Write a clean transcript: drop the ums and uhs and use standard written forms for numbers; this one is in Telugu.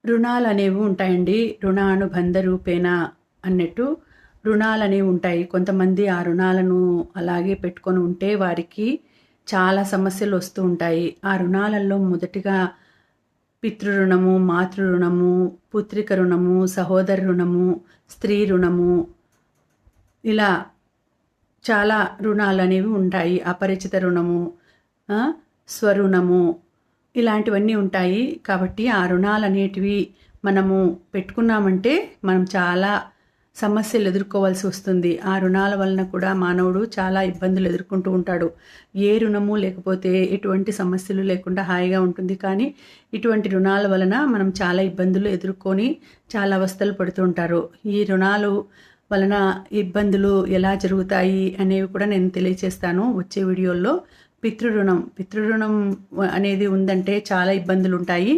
రుణాలనేవి ఉంటాయండి. రుణానుబంధ రూపేణ అన్నట్టు రుణాలనేవి ఉంటాయి. కొంతమంది ఆ రుణాలను అలాగే పెట్టుకొని ఉంటే వారికి చాలా సమస్యలు వస్తూ ఉంటాయి. ఆ రుణాలలో మొదటిగా పితృ రుణము, మాతృ రుణము, పుత్రిక రుణము, సహోదర రుణము, స్త్రీ రుణము, ఇలా చాలా రుణాలనేవి ఉంటాయి. అపరిచిత రుణము, స్వరుణము, ఇలాంటివన్నీ ఉంటాయి. కాబట్టి ఆ రుణాలనేటివి మనము పెట్టుకున్నామంటే మనం చాలా సమస్యలు ఎదుర్కోవాల్సి వస్తుంది. ఆ రుణాల వలన కూడా మానవుడు చాలా ఇబ్బందులు ఎదుర్కొంటూ ఉంటాడు. ఏ రుణము లేకపోతే ఎటువంటి సమస్యలు లేకుండా హాయిగా ఉంటుంది. కానీ ఇటువంటి రుణాల వలన మనం చాలా ఇబ్బందులు ఎదుర్కొని చాలా అవస్థలు పడుతూ ఉంటారు. ఈ రుణాలు వలన ఇబ్బందులు ఎలా జరుగుతాయి అనేవి కూడా నేను తెలియజేస్తాను వచ్చే వీడియోల్లో. పితృ రుణం అనేది ఉందంటే చాలా ఇబ్బందులు ఉంటాయి.